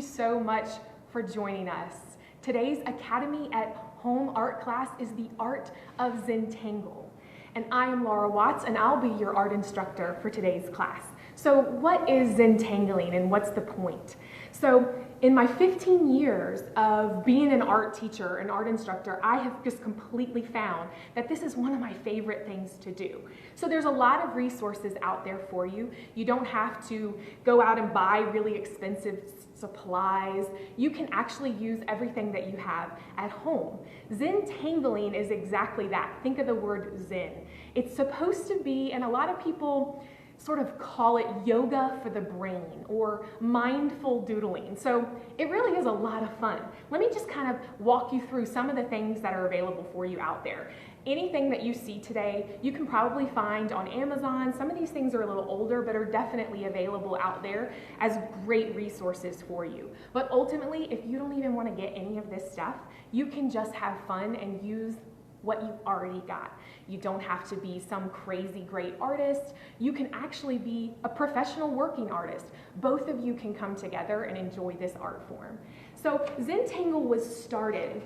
so much for joining us. Today's Academy at Home art class is the art of Zentangle. And I am Laura Watts, and I'll be your art instructor for today's class. So what is Zentangling and what's the point? So in my 15 years of being an art teacher, an art instructor, I have just completely found that this is one of my favorite things to do. So there's a lot of resources out there for you. You don't have to go out and buy really expensive supplies. You can actually use everything that you have at home. Zentangling is exactly that. Think of the word Zen. It's supposed to be, and a lot of people sort of call it yoga for the brain or mindful doodling. So it really is a lot of fun. Let me just kind of walk you through some of the things that are available for you out there. Anything that you see today, you can probably find on Amazon. Some of these things are a little older, but are definitely available out there as great resources for you. But ultimately, if you don't even want to get any of this stuff, you can just have fun and use what you've already got. You don't have to be some crazy great artist. You can actually be a professional working artist. Both of you can come together and enjoy this art form. So Zentangle was started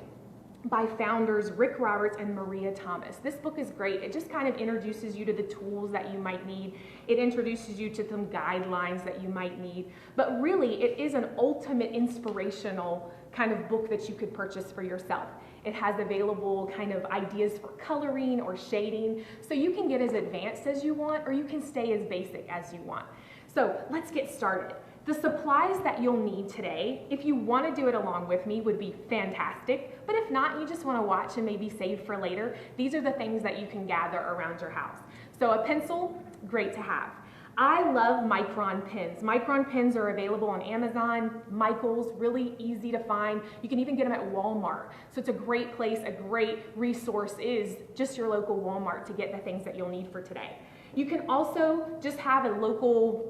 by founders Rick Roberts and Maria Thomas. This book is great. It just kind of introduces you to the tools that you might need. It introduces you to some guidelines that you might need. But really, it is an ultimate inspirational kind of book that you could purchase for yourself. It has available kind of ideas for coloring or shading, so you can get as advanced as you want, or you can stay as basic as you want. So let's get started. The supplies that you'll need today, if you want to do it along with me, would be fantastic, but if not, you just want to watch and maybe save for later. These are the things that you can gather around your house. So a pencil, great to have. I love Micron pens. Micron pens are available on Amazon, Michaels, really easy to find. You can even get them at Walmart. So it's a great place, a great resource is just your local Walmart to get the things that you'll need for today. You can also just have a local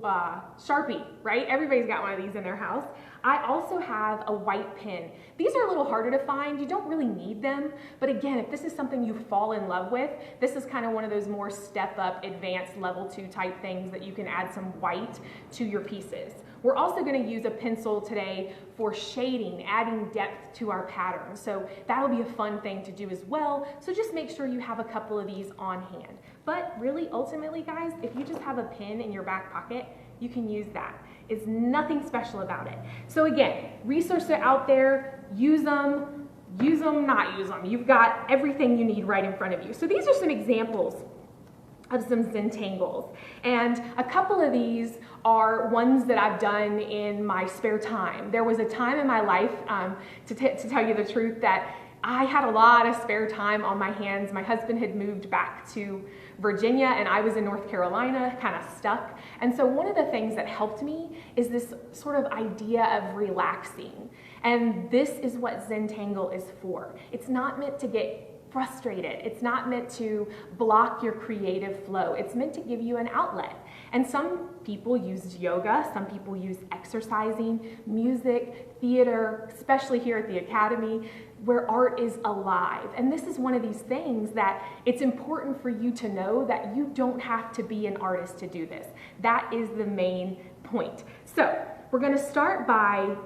Sharpie, right? Everybody's got one of these in their house. I also have a white pen. These are a little harder to find. You don't really need them. But again, if this is something you fall in love with, this is kind of one of those more step up, advanced level 2 type things that you can add some white to your pieces. We're also going to use a pencil today for shading, adding depth to our pattern. So that'll be a fun thing to do as well. So just make sure you have a couple of these on hand. But really, ultimately, guys, if you just have a pen in your back pocket, you can use that. It's nothing special about it. So again, resources are out there, use them, not use them. You've got everything you need right in front of you. So these are some examples of some Zentangles. And a couple of these are ones that I've done in my spare time. There was a time in my life, to tell you the truth, that I had a lot of spare time on my hands. My husband had moved back to Virginia and I was in North Carolina, kind of stuck. And so one of the things that helped me is this sort of idea of relaxing. And this is what Zentangle is for. It's not meant to get frustrated. It's not meant to block your creative flow. It's meant to give you an outlet. And some people use yoga, some people use exercising, music, theater, especially here at the Academy, where art is alive. And this is one of these things that it's important for you to know that you don't have to be an artist to do this. That is the main point. So we're going to start by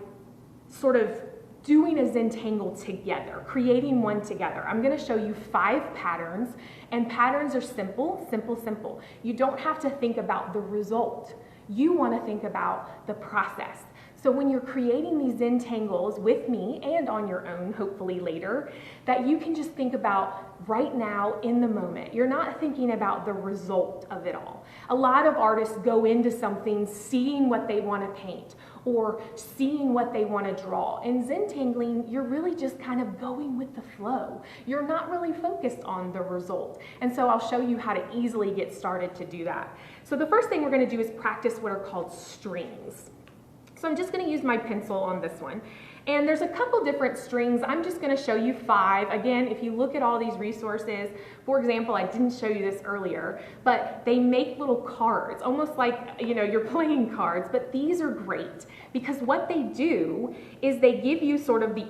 sort of doing a Zentangle together, creating one together. I'm going to show you 5 patterns, and patterns are simple, simple, simple. You don't have to think about the result. You want to think about the process. So when you're creating these Zentangles with me and on your own, hopefully later, that you can just think about right now in the moment. You're not thinking about the result of it all. A lot of artists go into something seeing what they want to paint or seeing what they want to draw. In Zentangling, you're really just kind of going with the flow. You're not really focused on the result. And so I'll show you how to easily get started to do that. So the first thing we're going to do is practice what are called strings. So I'm just going to use my pencil on this one. And there's a couple different strings. I'm just going to show you 5. Again, if you look at all these resources, for example, I didn't show you this earlier, but they make little cards, almost like, you know, you're playing cards, but these are great because what they do is they give you sort of the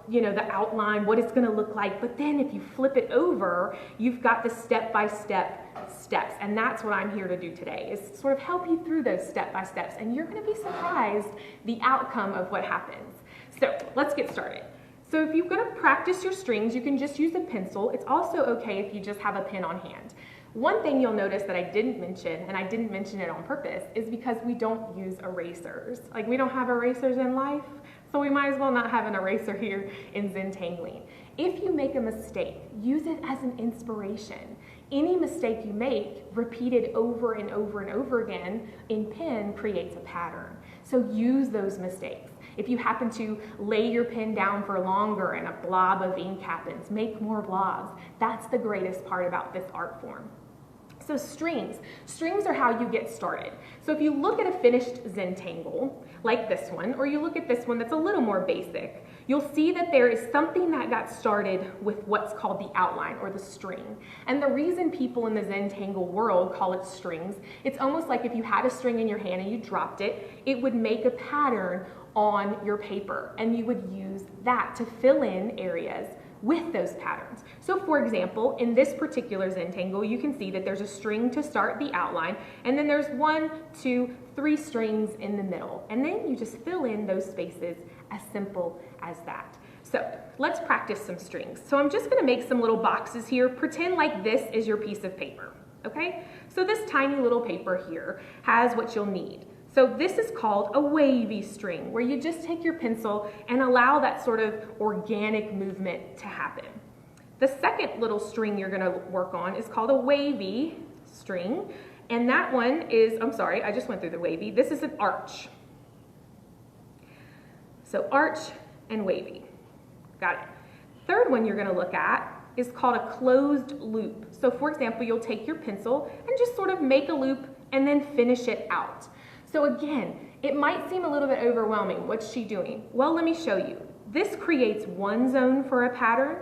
the outline, what it's going to look like. But then if you flip it over, you've got the step-by-step steps. And that's what I'm here to do today, is sort of help you through those step-by-steps. And you're going to be surprised the outcome of what happens. So let's get started. So if you're going to practice your strings, you can just use a pencil. It's also okay if you just have a pen on hand. One thing you'll notice that I didn't mention, and I didn't mention it on purpose, is because we don't use erasers. Like, we don't have erasers in life, so we might as well not have an eraser here in Zentangling. If you make a mistake, use it as an inspiration. Any mistake you make, repeated over and over and over again in pen, creates a pattern. So use those mistakes. If you happen to lay your pen down for longer and a blob of ink happens, make more blobs. That's the greatest part about this art form. So strings are how you get started. So if you look at a finished Zentangle, like this one, or you look at this one that's a little more basic, you'll see that there is something that got started with what's called the outline, or the string. And the reason people in the Zentangle world call it strings, it's almost like if you had a string in your hand and you dropped it, it would make a pattern on your paper, and you would use that to fill in areas with those patterns. So for example, in this particular Zentangle, you can see that there's a string to start the outline, and then there's 1, 2, 3 strings in the middle. And then you just fill in those spaces, as simple as that. So let's practice some strings. So I'm just gonna make some little boxes here. Pretend like this is your piece of paper, okay? So this tiny little paper here has what you'll need. So this is called a wavy string, where you just take your pencil and allow that sort of organic movement to happen. The second little string you're gonna work on is called a wavy string, and that one is, I'm sorry, I just went through the wavy. This is an arch. So arch and wavy, got it. Third one you're gonna look at is called a closed loop. So for example, you'll take your pencil and just sort of make a loop and then finish it out. So again, it might seem a little bit overwhelming. What's she doing? Well, let me show you. This creates 1 zone for a pattern,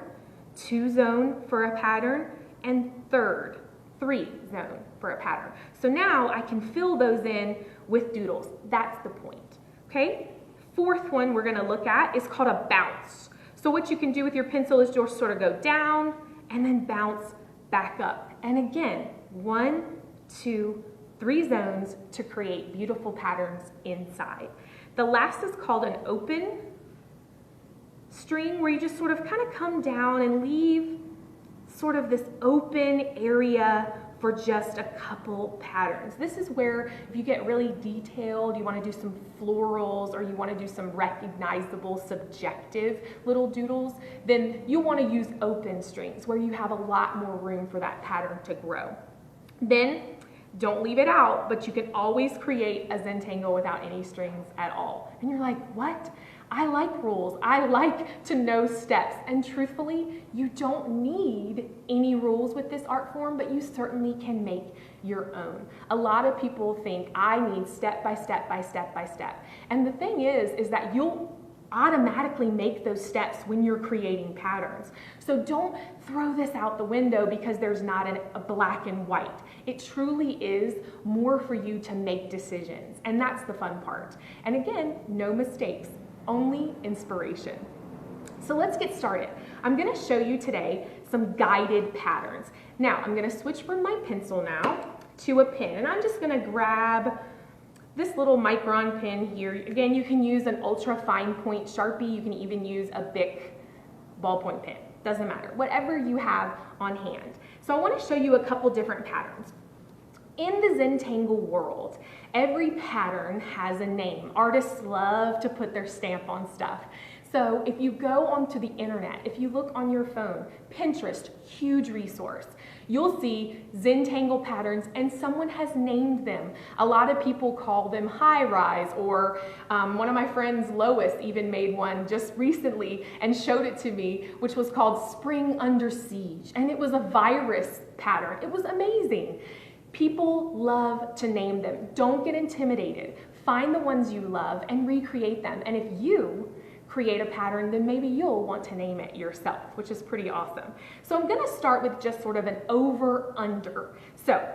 2 zone for a pattern, and 3 zone for a pattern. So now I can fill those in with doodles. That's the point, okay? Fourth one we're gonna look at is called a bounce. So what you can do with your pencil is just sort of go down and then bounce back up. And again, 1, 2, 3 zones to create beautiful patterns inside. The last is called an open string, where you just sort of kind of come down and leave sort of this open area for just a couple patterns. This is where if you get really detailed, you want to do some florals, or you want to do some recognizable subjective little doodles, then you want to use open strings where you have a lot more room for that pattern to grow. Then don't leave it out, but you can always create a Zentangle without any strings at all. And you're like, what? I like rules. I like to know steps. And truthfully, you don't need any rules with this art form, but you certainly can make your own. A lot of people think I need step by step by step by step. And the thing is that you'll automatically make those steps when you're creating patterns. So don't throw this out the window because there's not a black and white. It truly is more for you to make decisions, and that's the fun part. And again, no mistakes, only inspiration. So let's get started. I'm gonna show you today some guided patterns. Now, I'm gonna switch from my pencil now to a pen, and I'm just gonna grab this little micron pen here. Again, you can use an ultra fine point Sharpie. You can even use a Bic ballpoint pen. Doesn't matter, whatever you have on hand. So I want to show you a couple different patterns. In the Zentangle world, every pattern has a name. Artists love to put their stamp on stuff. So if you go onto the internet, if you look on your phone, Pinterest, huge resource, you'll see Zentangle patterns and someone has named them. A lot of people call them high rise, or one of my friends, Lois, even made one just recently and showed it to me, which was called Spring Under Siege. And it was a virus pattern. It was amazing. People love to name them. Don't get intimidated. Find the ones you love and recreate them. And if you create a pattern, then maybe you'll want to name it yourself, which is pretty awesome. So I'm gonna start with just sort of an over-under. So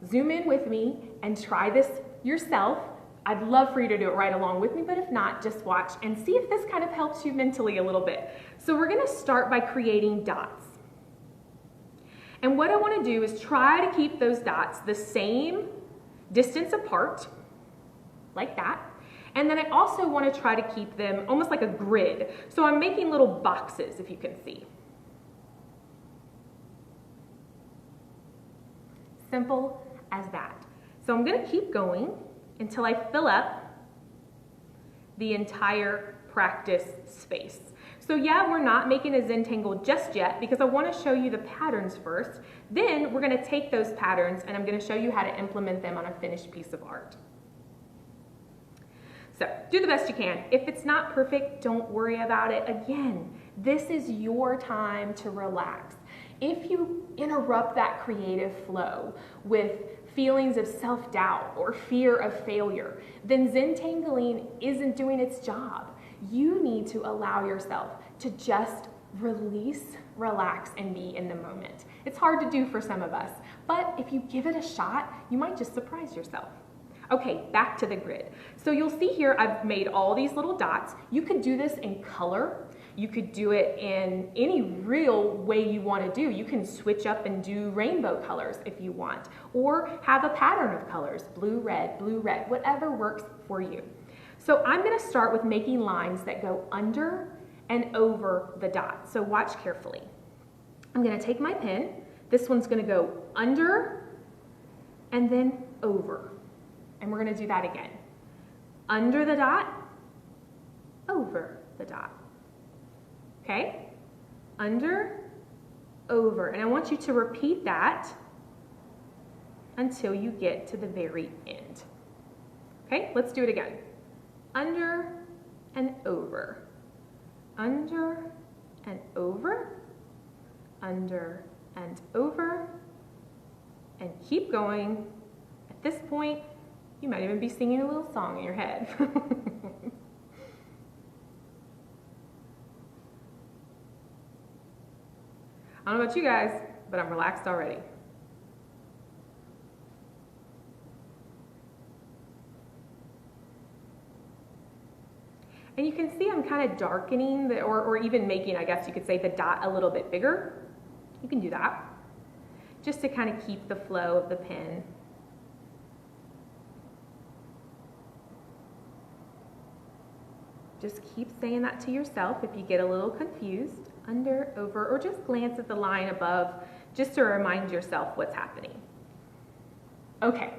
zoom in with me and try this yourself. I'd love for you to do it right along with me, but if not, just watch and see if this kind of helps you mentally a little bit. So we're going to start by creating dots. And what I want to do is try to keep those dots the same distance apart, like that. And then I also want to try to keep them almost like a grid. So I'm making little boxes, if you can see. Simple as that. So I'm going to keep going until I fill up the entire practice space. So yeah, we're not making a Zentangle just yet because I want to show you the patterns first. Then we're going to take those patterns and I'm going to show you how to implement them on a finished piece of art. So do the best you can. If it's not perfect, don't worry about it. Again, this is your time to relax. If you interrupt that creative flow with feelings of self-doubt or fear of failure, then Zentangling isn't doing its job. You need to allow yourself to just release, relax, and be in the moment. It's hard to do for some of us, but if you give it a shot, you might just surprise yourself. Okay, back to the grid. So you'll see here I've made all these little dots. You could do this in color. You could do it in any real way you want to do. You can switch up and do rainbow colors if you want, or have a pattern of colors, blue, red, whatever works for you. So I'm going to start with making lines that go under and over the dot. So watch carefully. I'm going to take my pen. This one's going to go under and then over. And we're going to do that again. Under the dot, over the dot. Okay? Under, over. And I want you to repeat that until you get to the very end. Okay? Let's do it again. Under and over. Under and over. Under and over. And keep going. At this point, you might even be singing a little song in your head. I don't know about you guys, but I'm relaxed already. And you can see I'm kind of darkening, or even making, I guess you could say, the dot a little bit bigger. You can do that, just to kind of keep the flow of the pen. Just keep saying that to yourself if you get a little confused. Under, over, or just glance at the line above just to remind yourself what's happening. Okay,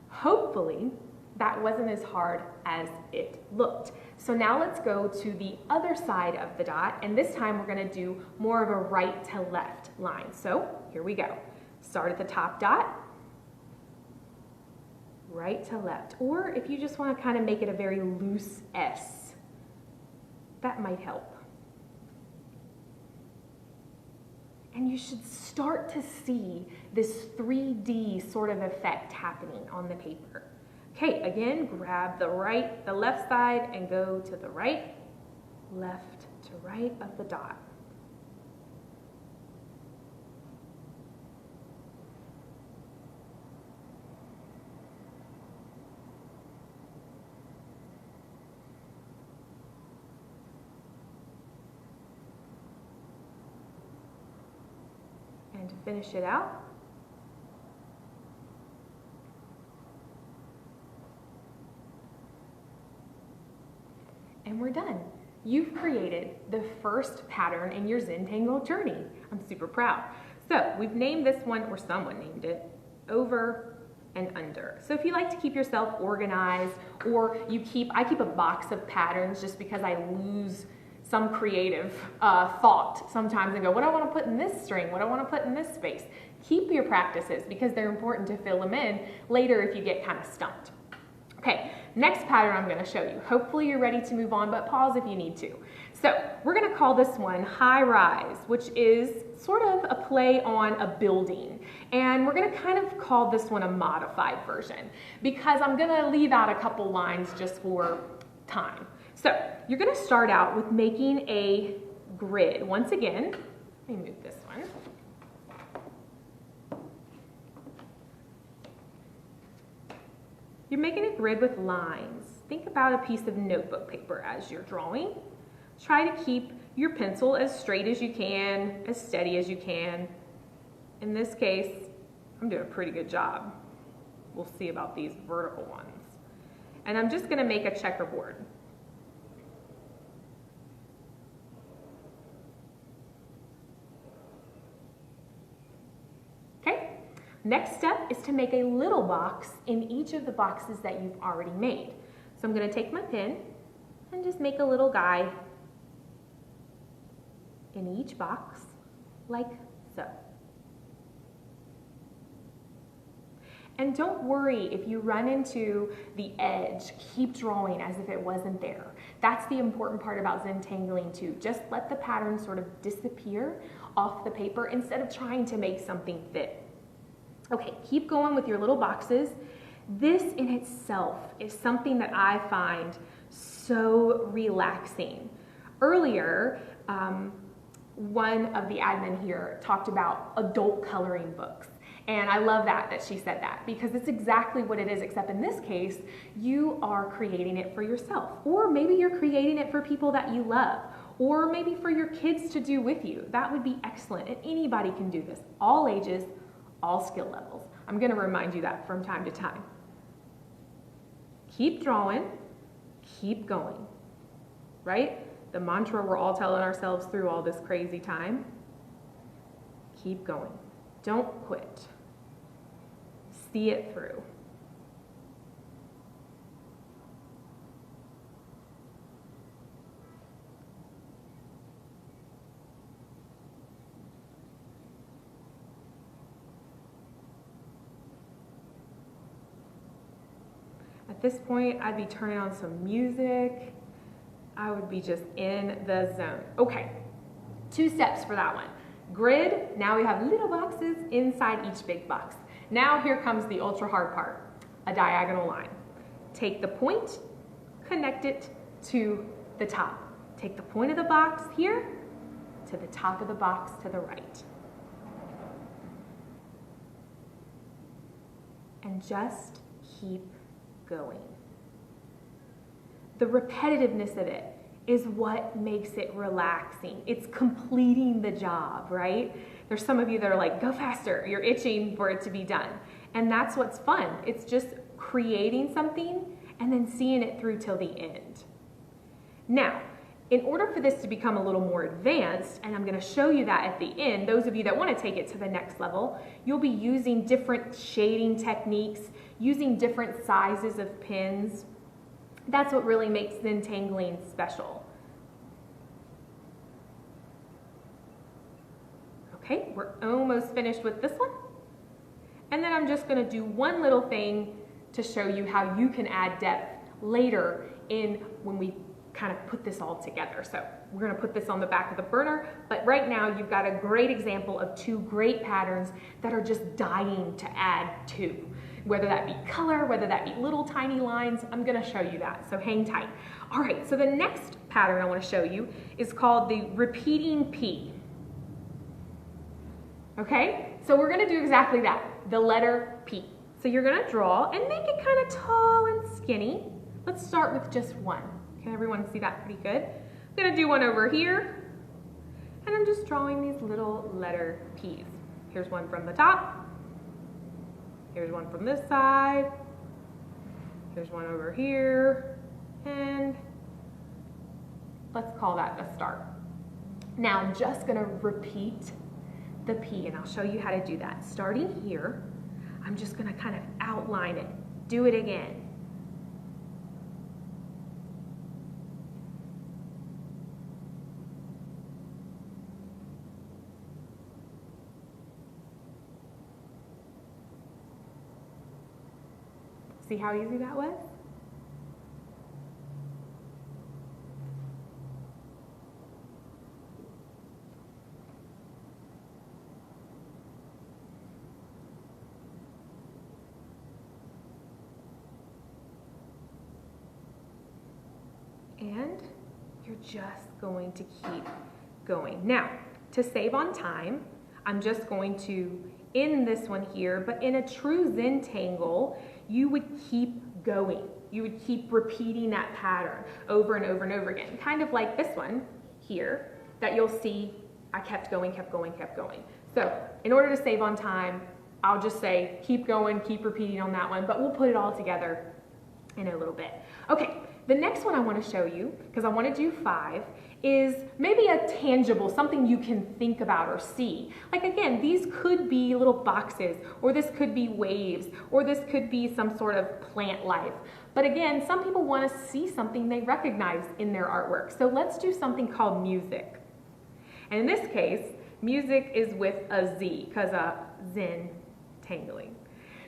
hopefully that wasn't as hard as it looked. So now let's go to the other side of the dot, and this time we're going to do more of a right to left line. So here we go. Start at the top dot, right to left, or if you just want to kind of make it a very loose S, that might help. And you should start to see this 3D sort of effect happening on the paper. Okay, again, grab the left side and go to the right, left to right of the dot. And to finish it out, and we're done. You've created the first pattern in your Zentangle journey. I'm super proud. So we've named this one, or someone named it, over and under. So if you like to keep yourself organized, or I keep a box of patterns just because I lose some creative thought sometimes and go, what do I want to put in this string? What do I want to put in this space? Keep your practices because they're important to fill them in later if you get kind of stumped. Okay, next pattern I'm going to show you. Hopefully you're ready to move on, but pause if you need to. So we're going to call this one High Rise, which is sort of a play on a building. And we're going to kind of call this one a modified version because I'm going to leave out a couple lines just for time. So you're going to start out with making a grid. Once again, let me move this one. You're making a grid with lines. Think about a piece of notebook paper as you're drawing. Try to keep your pencil as straight as you can, as steady as you can. In this case, I'm doing a pretty good job. We'll see about these vertical ones. And I'm just gonna make a checkerboard. Okay, next step is to make a little box in each of the boxes that you've already made. So I'm gonna take my pen and just make a little guy in each box, like so. And don't worry if you run into the edge, keep drawing as if it wasn't there. That's the important part about Zentangling too. Just let the pattern sort of disappear off the paper instead of trying to make something fit. Okay, keep going with your little boxes. This in itself is something that I find so relaxing. Earlier, one of the admin here talked about adult coloring books. And I love that she said that, because it's exactly what it is, except in this case, you are creating it for yourself. Or maybe you're creating it for people that you love, or maybe for your kids to do with you. That would be excellent, and anybody can do this. All ages, all skill levels. I'm gonna remind you that from time to time. Keep drawing, keep going, right? The mantra we're all telling ourselves through all this crazy time. Keep going, don't quit. See it through. At this point, I'd be turning on some music. I would be just in the zone. Okay, 2 steps for that one. Grid, now we have little boxes inside each big box. Now here comes the ultra hard part, a diagonal line. Take the point, connect it to the top. Take the point of the box here to the top of the box to the right. And just keep going. The repetitiveness of it is what makes it relaxing. It's completing the job, right? There's some of you that are like, go faster. You're itching for it to be done. And that's what's fun. It's just creating something and then seeing it through till the end. Now, in order for this to become a little more advanced, and I'm gonna show you that at the end, those of you that wanna take it to the next level, you'll be using different shading techniques, using different sizes of pens. That's what really makes Zentangling special. Okay, we're almost finished with this one. And then I'm just gonna do one little thing to show you how you can add depth later in when we kind of put this all together. So we're gonna put this on the back of the burner, but right now you've got a great example of 2 great patterns that are just dying to add to. Whether that be color, whether that be little tiny lines, I'm gonna show you that, so hang tight. All right, so the next pattern I wanna show you is called the repeating P. Okay, so we're gonna do exactly that, the letter P. So you're gonna draw and make it kind of tall and skinny. Let's start with just one. Can everyone see that pretty good? I'm gonna do one over here, and I'm just drawing these little letter P's. Here's one from the top. Here's one from this side. Here's one over here, and let's call that the start. Now I'm just gonna repeat the P, and I'll show you how to do that. Starting here, I'm just gonna kind of outline it. Do it again. See how easy that was? And you're just going to keep going. Now, to save on time, I'm just going to end this one here, but in a true Zentangle, you would keep going. You would keep repeating that pattern over and over and over again, kind of like this one here. that you'll see I kept going. So in order to save on time, I'll just say keep going, keep repeating on that one, but we'll put it all together in a little bit. Okay, the next one I want to show you, because I want to do 5, is maybe a tangible, something you can think about or see. Like again, these could be little boxes, or this could be waves, or this could be some sort of plant life. But again, some people want to see something they recognize in their artwork. So let's do something called music. And in this case, music is with a Z, because Zentangling.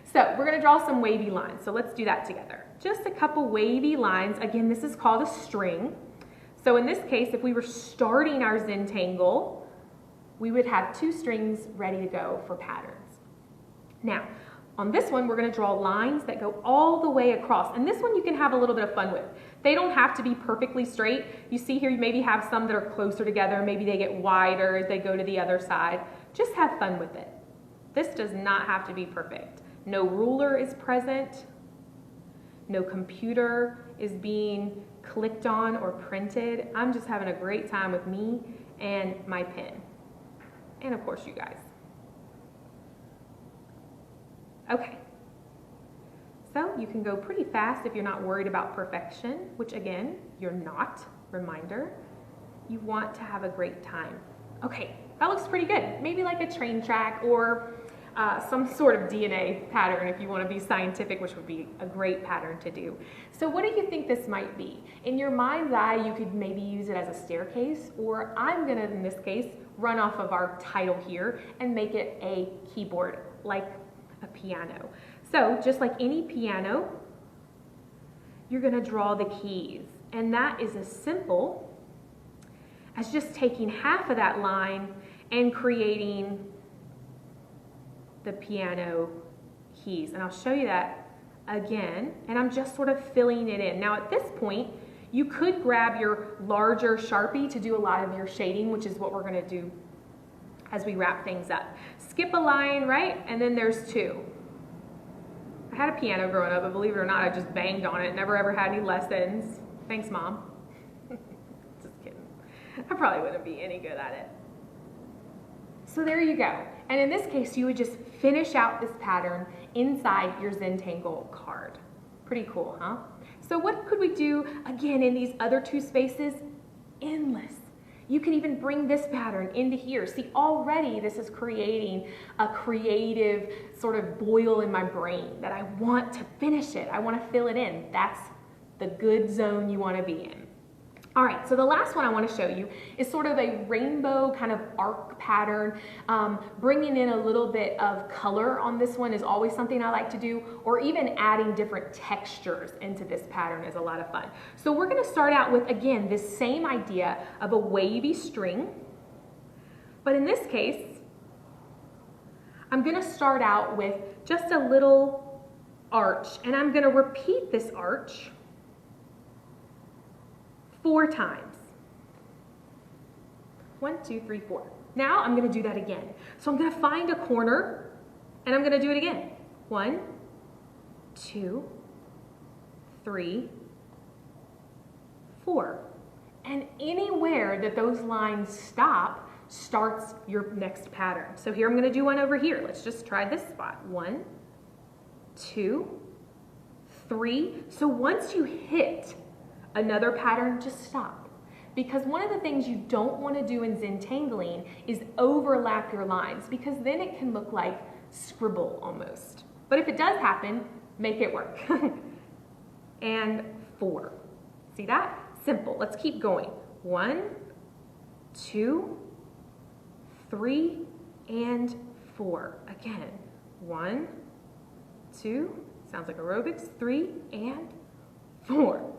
So we're going to draw some wavy lines. So let's do that together. Just a couple wavy lines. Again, this is called a string. So in this case, if we were starting our Zentangle, we would have 2 strings ready to go for patterns. Now, on this one, we're going to draw lines that go all the way across. And this one you can have a little bit of fun with. They don't have to be perfectly straight. You see here, you maybe have some that are closer together. Maybe they get wider as they go to the other side. Just have fun with it. This does not have to be perfect. No ruler is present. No computer is being clicked on or printed. I'm just having a great time with me and my pen. And of course you guys. Okay. So you can go pretty fast if you're not worried about perfection, which again, you're not. Reminder, you want to have a great time. Okay, that looks pretty good. Maybe like a train track or some sort of DNA pattern if you want to be scientific, which would be a great pattern to do. So what do you think this might be? In your mind's eye, you could maybe use it as a staircase, or I'm gonna, in this case, run off of our title here and make it a keyboard, like a piano. So just like any piano, you're gonna draw the keys. And that is as simple as just taking half of that line and creating the piano keys. And I'll show you that again. And I'm just sort of filling it in. Now at this point, you could grab your larger Sharpie to do a lot of your shading, which is what we're gonna do as we wrap things up. Skip a line, right? And then there's 2. I had a piano growing up, but believe it or not, I just banged on it. Never ever had any lessons. Thanks, Mom. Just kidding. I probably wouldn't be any good at it. So there you go. And in this case, you would just finish out this pattern inside your Zentangle card. Pretty cool, huh? So what could we do, again, in these other 2 spaces? Endless. You can even bring this pattern into here. See, already this is creating a creative sort of boil in my brain that I want to finish it. I want to fill it in. That's the good zone you want to be in. All right, so the last one I want to show you is sort of a rainbow kind of arc pattern. Bringing in a little bit of color on this one is always something I like to do, or even adding different textures into this pattern is a lot of fun. So we're going to start out with, again, this same idea of a wavy string, but in this case, I'm going to start out with just a little arch, and I'm going to repeat this arch 4 times. 1, 2, 3, 4. Now I'm going to do that again. So I'm going to find a corner and I'm going to do it again. 1, 2, 3, 4. And anywhere that those lines stop starts your next pattern. So here I'm going to do one over here. Let's just try this spot. 1, 2, 3. So once you hit another pattern, just stop. Because one of the things you don't want to do in Zentangling is overlap your lines, because then it can look like scribble almost. But if it does happen, make it work. And 4. See that? Simple. Let's keep going. 1, 2, 3, and 4. Again. 1, 2, sounds like aerobics, 3, and 4.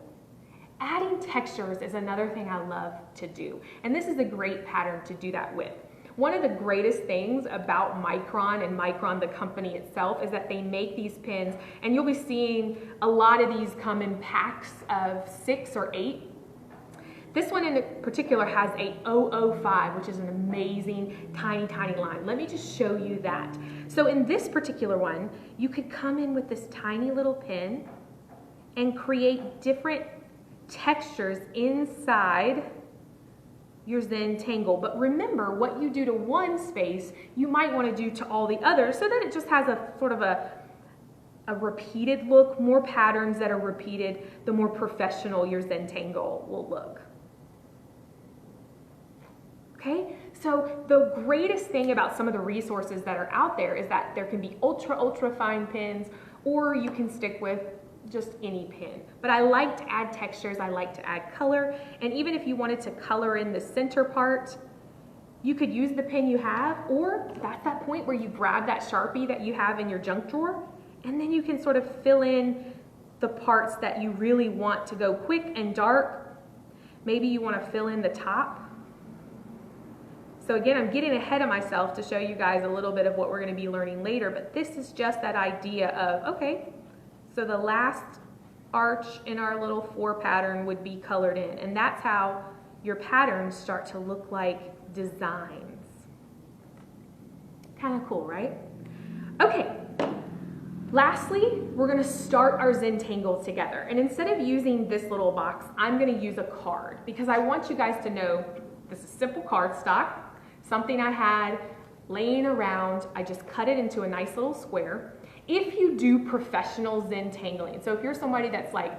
Adding textures is another thing I love to do, and this is a great pattern to do that with. One of the greatest things about Micron and Micron, the company itself, is that they make these pens, and you'll be seeing a lot of these come in packs of 6 or 8. This one in particular has a 005, which is an amazing tiny, tiny line. Let me just show you that. So in this particular one, you could come in with this tiny little pen and create different textures inside your Zentangle. But remember, what you do to one space, you might want to do to all the others so that it just has a sort of a repeated look. More patterns that are repeated, the more professional your Zentangle will look. Okay, so the greatest thing about some of the resources that are out there is that there can be ultra fine pins, or you can stick with just any pin. But I like to add textures, I like to add color, and even if you wanted to color in the center part, you could use the pin you have, or that's that point where you grab that Sharpie that you have in your junk drawer, and then you can sort of fill in the parts that you really want to go quick and dark. Maybe you want to fill in the top. So again, I'm getting ahead of myself to show you guys a little bit of what we're going to be learning later, but this is just that idea of, okay, so the last arch in our little 4 pattern would be colored in, and that's how your patterns start to look like designs. Kind of cool, right? Okay, lastly, we're going to start our Zentangle together, and instead of using this little box, I'm going to use a card, because I want you guys to know this is simple cardstock. Something I had laying around, I just cut it into a nice little square. If you do professional Zentangling, so if you're somebody that's like,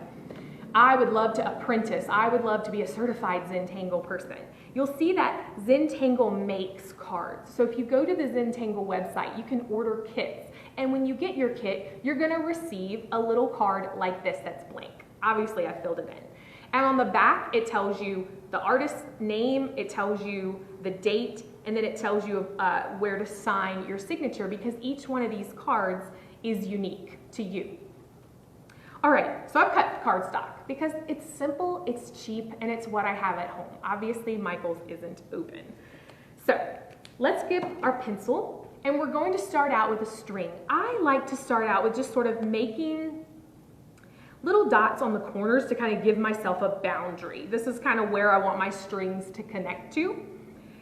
I would love to apprentice, I would love to be a certified Zentangle person, you'll see that Zentangle makes cards. So if you go to the Zentangle website, you can order kits. And when you get your kit, you're gonna receive a little card like this that's blank. Obviously, I filled it in. And on the back, it tells you the artist's name, it tells you the date, and then it tells you where to sign your signature, because each one of these cards is unique to you. All right, so I've cut cardstock because it's simple, it's cheap, and it's what I have at home. Obviously, Michael's isn't open. So let's get our pencil, and we're going to start out with a string. I like to start out with just sort of making little dots on the corners to kind of give myself a boundary. This is kind of where I want my strings to connect to.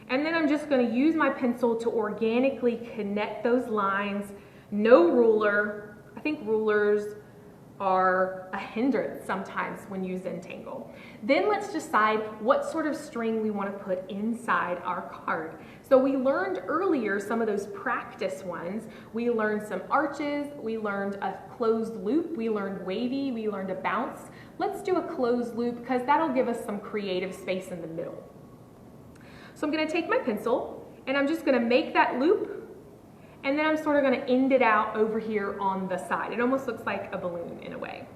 And then I'm just going to use my pencil to organically connect those lines. No ruler. I think rulers are a hindrance sometimes when you Zentangle. Then let's decide what sort of string we want to put inside our card. So we learned earlier some of those practice ones. We learned some arches, we learned a closed loop, we learned wavy, we learned a bounce. Let's do a closed loop because that'll give us some creative space in the middle. So I'm going to take my pencil and I'm just going to make that loop, and then I'm sort of going to end it out over here on the side. It almost looks like a balloon in a way.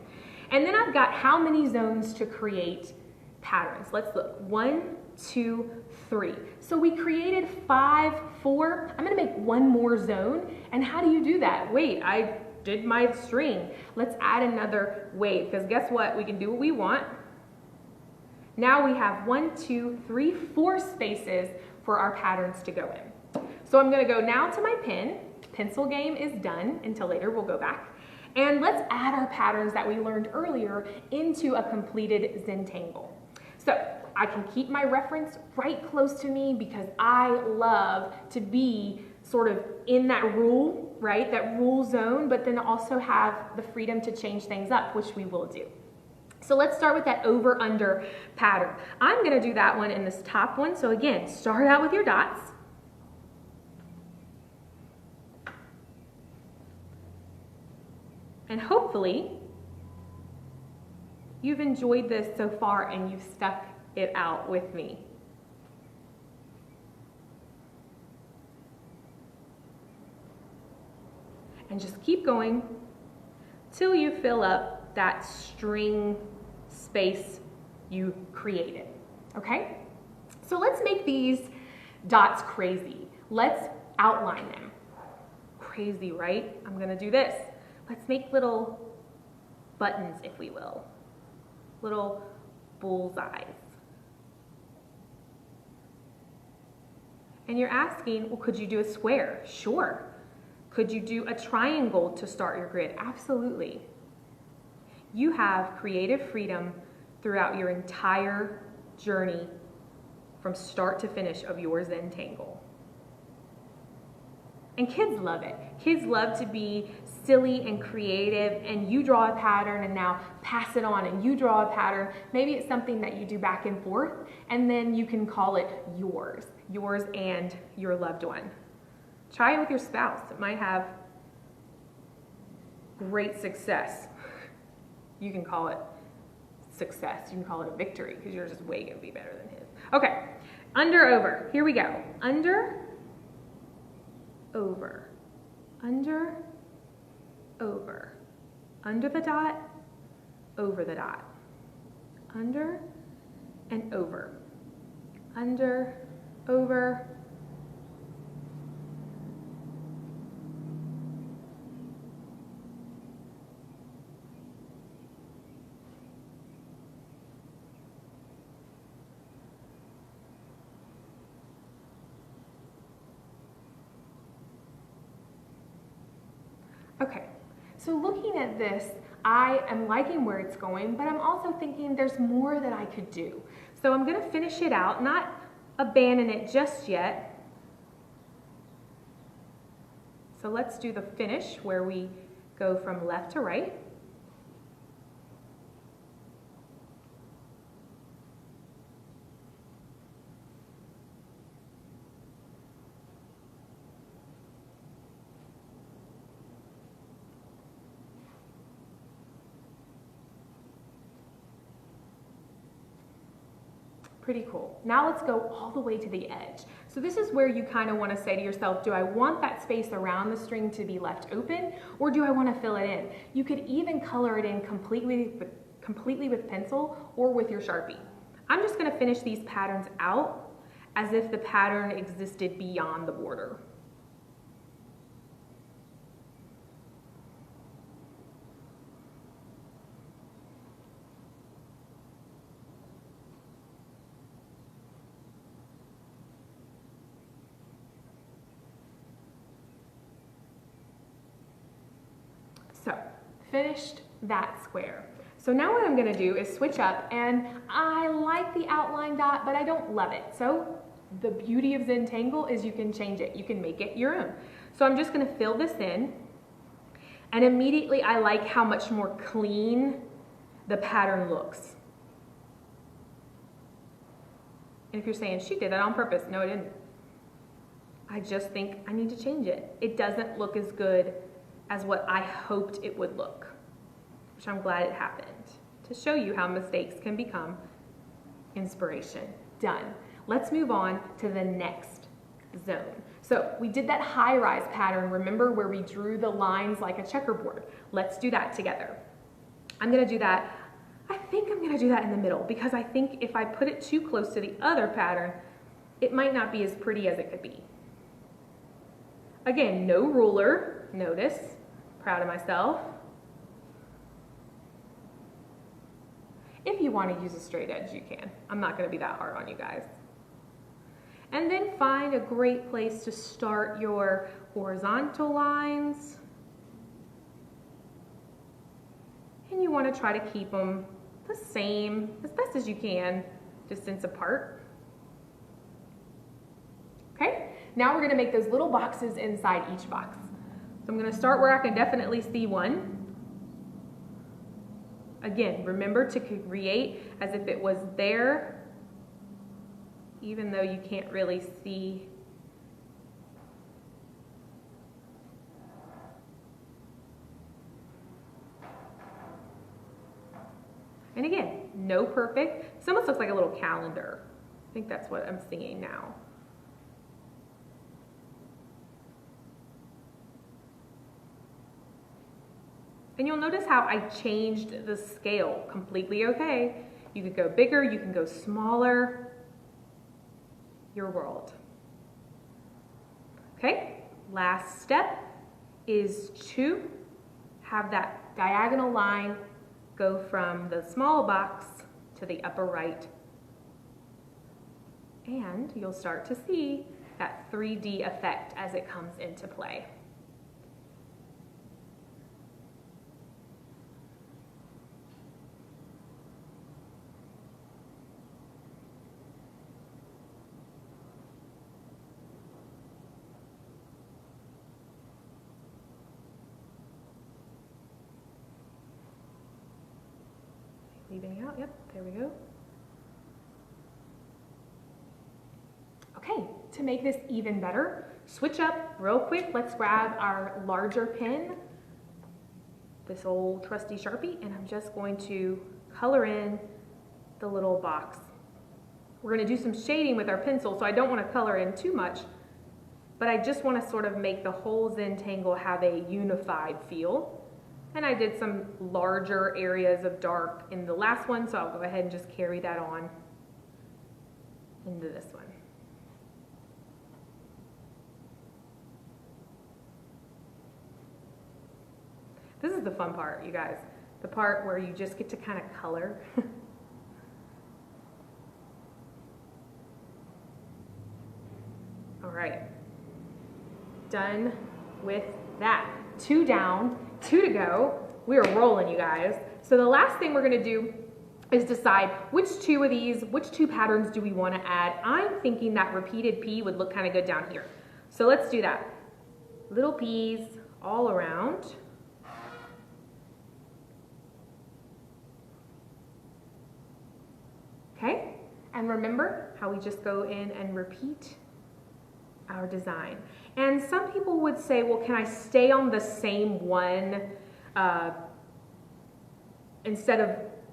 And then I've got how many zones to create patterns. Let's look. 1, 2, 3. So we created 5, 4. I'm going to make one more zone. And how do you do that? Wait, I did my string. Let's add another wave, because guess what? We can do what we want. Now we have 1, 2, 3, 4 spaces for our patterns to go in. So I'm going to go now to my pen. Pencil game is done until later. We'll go back. And let's add our patterns that we learned earlier into a completed Zentangle. So I can keep my reference right close to me because I love to be sort of in that rule, right? That rule zone, but then also have the freedom to change things up, which we will do. So let's start with that over-under pattern. I'm going to do that one in this top one. So again, start out with your dots. And hopefully, you've enjoyed this so far and you've stuck it out with me. And just keep going till you fill up that string space you created, okay? So let's make these dots crazy. Let's outline them. Crazy, right? I'm gonna do this. Let's make little buttons, if we will. Little bullseyes. And you're asking, well, could you do a square? Sure. Could you do a triangle to start your grid? Absolutely. You have creative freedom throughout your entire journey from start to finish of your Zentangle. And kids love it. Kids love to be silly and creative and you draw a pattern and now pass it on and you draw a pattern. Maybe it's something that you do back and forth and then you can call it yours and your loved one. Try it with your spouse. It might have great success. You can call it success. You can call it a victory because yours is way going to be better than his. Okay, under, over. Here we go. Under, over. Under, over. Under the dot, over the dot. Under and over. Under, over. Okay, so looking at this, I am liking where it's going, but I'm also thinking there's more that I could do. So I'm going to finish it out, not abandon it just yet. So let's do the finish where we go from left to right. Pretty cool. Now let's go all the way to the edge. So this is where you kind of want to say to yourself, do I want that space around the string to be left open or do I want to fill it in? You could even color it in completely with pencil or with your Sharpie. I'm just going to finish these patterns out as if the pattern existed beyond the border. So, finished that square. So now what I'm going to do is switch up, and I like the outline dot, but I don't love it. So the beauty of Zentangle is you can change it. You can make it your own. So I'm just going to fill this in, and immediately I like how much more clean the pattern looks. And if you're saying, she did that on purpose, no, I didn't. I just think I need to change it. It doesn't look as good as what I hoped it would look, which I'm glad it happened, to show you how mistakes can become inspiration. Done. Let's move on to the next zone. So we did that high-rise pattern, remember, where we drew the lines like a checkerboard. Let's do that together. I'm going to do that, I think I'm going to do that in the middle, because I think if I put it too close to the other pattern, it might not be as pretty as it could be. Again, no ruler, notice. Proud of myself. If you want to use a straight edge, you can. I'm not going to be that hard on you guys. And then find a great place to start your horizontal lines. And you want to try to keep them the same, as best as you can, distance apart. Okay, now we're going to make those little boxes inside each box. So I'm going to start where I can definitely see one. Again, remember to create as if it was there, even though you can't really see. And again, no perfect. This almost looks like a little calendar. I think that's what I'm seeing now. And you'll notice how I changed the scale completely okay. You could go bigger, you can go smaller. Your world. Okay, last step is to have that diagonal line go from the small box to the upper right. And you'll start to see that 3D effect as it comes into play. Leaving out, yep, there we go. Okay, to make this even better, switch up real quick. Let's grab our larger pen, this old trusty Sharpie, and I'm just going to color in the little box. We're going to do some shading with our pencil, so I don't want to color in too much, but I just want to sort of make the whole Zentangle have a unified feel. And I did some larger areas of dark in the last one, so I'll go ahead and just carry that on into this one. This is the fun part, you guys. The part where you just get to kind of color. All right, done with that. 2 down, 2 to go. We are rolling, you guys. So the last thing we're gonna do is decide which 2 of these, which 2 patterns do we wanna add. I'm thinking that repeated P would look kind of good down here. So let's do that. Little P's all around. Okay, and remember how we just go in and repeat our design. And some people would say, well, can I stay on the same one instead of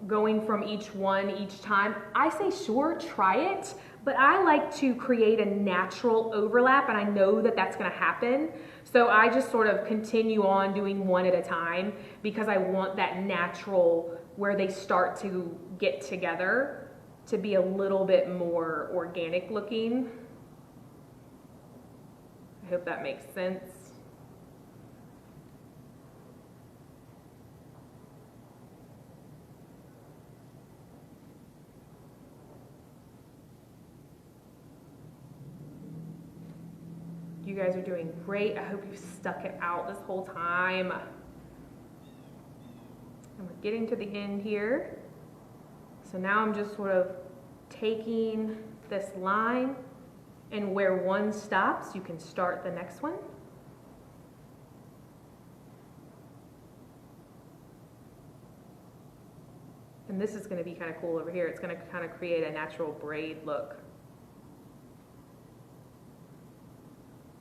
going from each one each time? I say, sure, try it, but I like to create a natural overlap, and I know that that's gonna happen. So I just sort of continue on doing one at a time because I want that natural where they start to get together to be a little bit more organic looking. I hope that makes sense. You guys are doing great. I hope you stuck it out this whole time. And we're getting to the end here. So now I'm just sort of taking this line, and where one stops, you can start the next one. And this is going to be kind of cool over here. It's going to kind of create a natural braid look.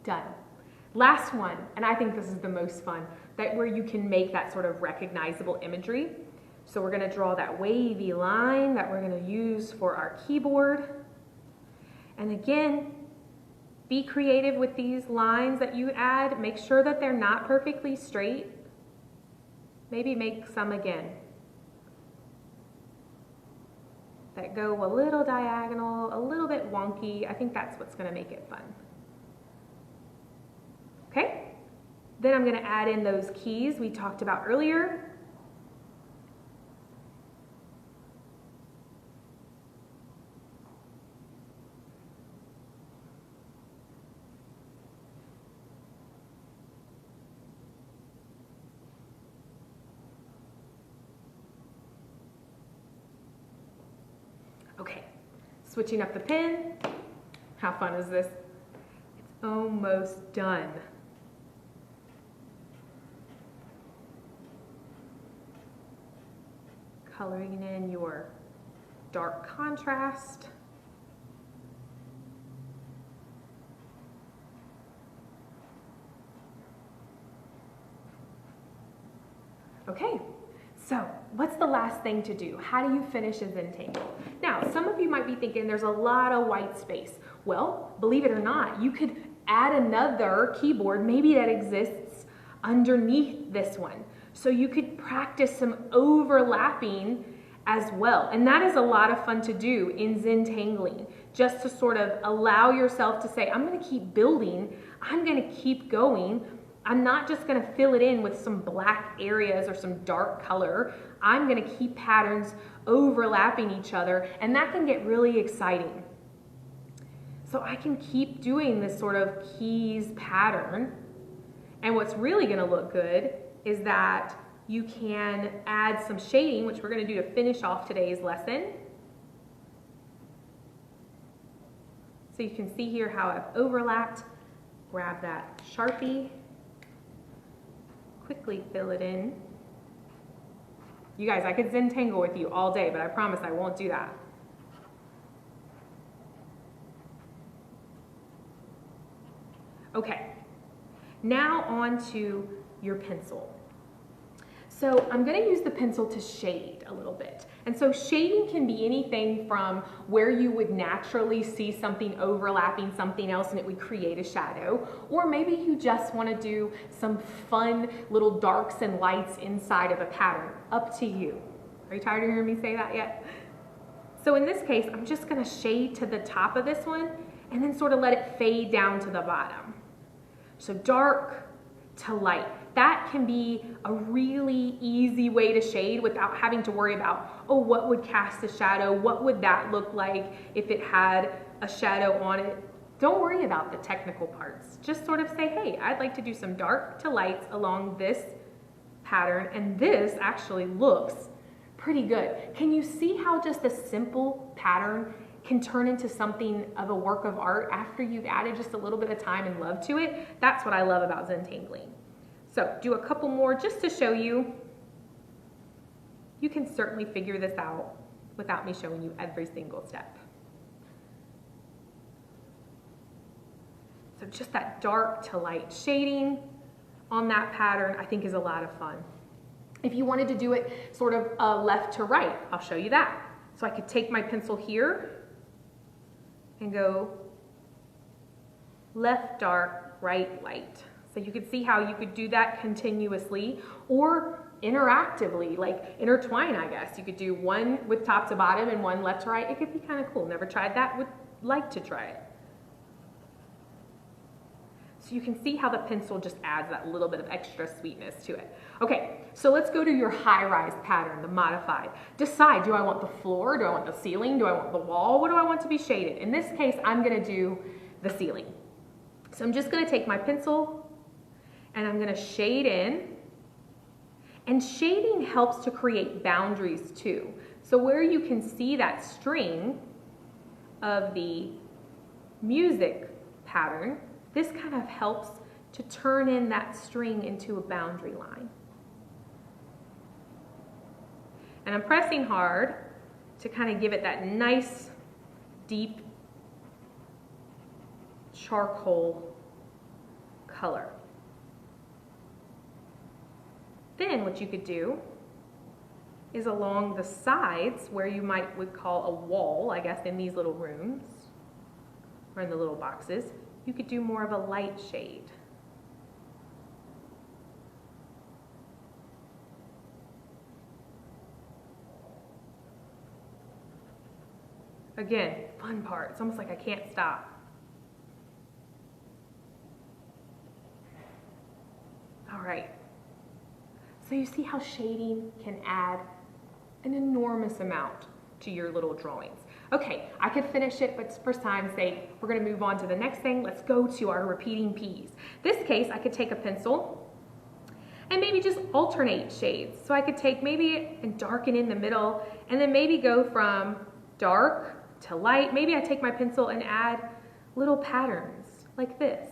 Done. Last one, and I think this is the most fun, that where you can make that sort of recognizable imagery. So we're going to draw that wavy line that we're going to use for our keyboard. And again, be creative with these lines that you add. Make sure that they're not perfectly straight. Maybe make some again that go a little diagonal, a little bit wonky. I think that's what's going to make it fun. Okay, then I'm going to add in those keys we talked about earlier. Okay, switching up the pen. How fun is this? It's almost done. Coloring in your dark contrast. Okay, so what's the last thing to do? How do you finish a Zentangle? Now, some of you might be thinking there's a lot of white space. Well, believe it or not, you could add another keyboard, maybe that exists underneath this one. So you could practice some overlapping as well. And that is a lot of fun to do in Zentangling, just to sort of allow yourself to say, I'm gonna keep building, I'm gonna keep going. I'm not just gonna fill it in with some black areas or some dark color. I'm gonna keep patterns overlapping each other, and that can get really exciting. So I can keep doing this sort of keys pattern. And what's really gonna look good is that you can add some shading, which we're gonna do to finish off today's lesson. So you can see here how I've overlapped. Grab that Sharpie, quickly fill it in. You guys, I could Zentangle with you all day, but I promise I won't do that. Okay, now on to your pencil. So I'm going to use the pencil to shade a little bit. And so shading can be anything from where you would naturally see something overlapping something else and it would create a shadow, or maybe you just want to do some fun little darks and lights inside of a pattern. Up to you. Are you tired of hearing me say that yet? So in this case, I'm just going to shade to the top of this one and then sort of let it fade down to the bottom. So dark to light. That can be a really easy way to shade without having to worry about, oh, what would cast a shadow? What would that look like if it had a shadow on it? Don't worry about the technical parts. Just sort of say, hey, I'd like to do some dark to lights along this pattern, and this actually looks pretty good. Can you see how just a simple pattern can turn into something of a work of art after you've added just a little bit of time and love to it? That's what I love about Zentangling. So do a couple more just to show you. You can certainly figure this out without me showing you every single step. So just that dark to light shading on that pattern I think is a lot of fun. If you wanted to do it sort of left to right, I'll show you that. So I could take my pencil here and go left dark, right light. So you could see how you could do that continuously or interactively, like intertwine, I guess. You could do one with top to bottom and one left to right. It could be kind of cool. Never tried that, would like to try it. So you can see how the pencil just adds that little bit of extra sweetness to it. Okay, so let's go to your high-rise pattern, the modified. Decide, do I want the floor? Do I want the ceiling? Do I want the wall? What do I want to be shaded? In this case, I'm gonna do the ceiling. So I'm just gonna take my pencil and I'm gonna shade in. And shading helps to create boundaries too. So where you can see that string of the music pattern, this kind of helps to turn in that string into a boundary line. And I'm pressing hard to kind of give it that nice, deep charcoal color. Then what you could do is along the sides where you would call a wall, I guess, in these little rooms or in the little boxes, you could do more of a light shade. Again, fun part. It's almost like I can't stop. All right. So you see how shading can add an enormous amount to your little drawings. Okay, I could finish it, but for time's sake, we're gonna move on to the next thing. Let's go to our repeating P's. This case, I could take a pencil and maybe just alternate shades. So I could take maybe and darken in the middle and then maybe go from dark to light. Maybe I take my pencil and add little patterns like this.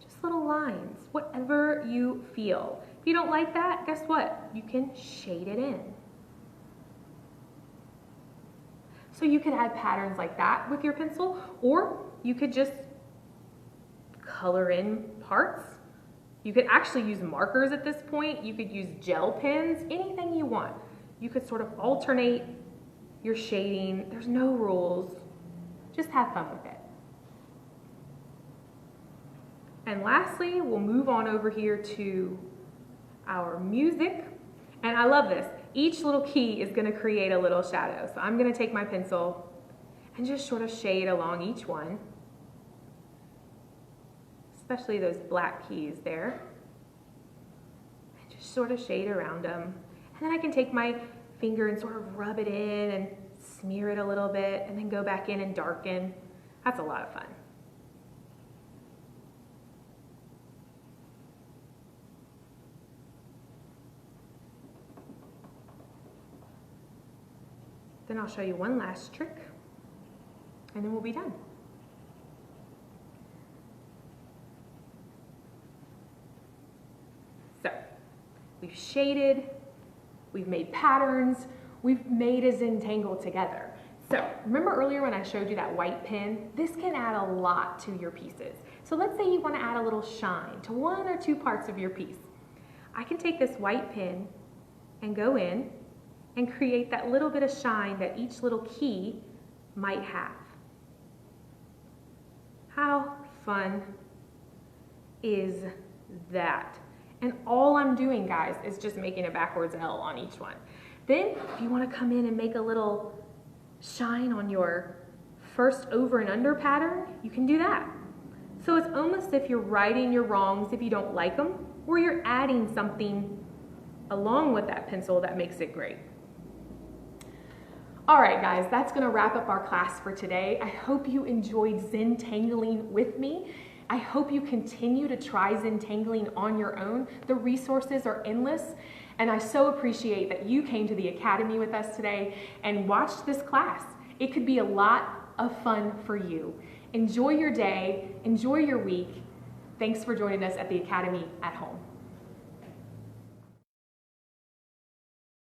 Just little lines, whatever you feel. If you don't like that, guess what? You can shade it in. So you can add patterns like that with your pencil, or you could just color in parts. You could actually use markers at this point. You could use gel pens, anything you want. You could sort of alternate your shading. There's no rules. Just have fun with it. And lastly, we'll move on over here to our music. And I love this. Each little key is going to create a little shadow. So I'm going to take my pencil and just sort of shade along each one, especially those black keys there. And just sort of shade around them. And then I can take my finger and sort of rub it in and smear it a little bit and then go back in and darken. That's a lot of fun. Then I'll show you one last trick, and then we'll be done. So, we've shaded, we've made patterns, we've made a Zentangle together. So remember earlier when I showed you that white pin? This can add a lot to your pieces. So let's say you want to add a little shine to one or two parts of your piece. I can take this white pin and go in and create that little bit of shine that each little key might have. How fun is that? And all I'm doing, guys, is just making a backwards L on each one. Then, if you want to come in and make a little shine on your first over and under pattern, you can do that. So it's almost if you're righting your wrongs if you don't like them, or you're adding something along with that pencil that makes it great. All right, guys, that's going to wrap up our class for today. I hope you enjoyed Zentangling with me. I hope you continue to try Zentangling on your own. The resources are endless, and I so appreciate that you came to the Academy with us today and watched this class. It could be a lot of fun for you. Enjoy your day, enjoy your week. Thanks for joining us at the Academy at Home.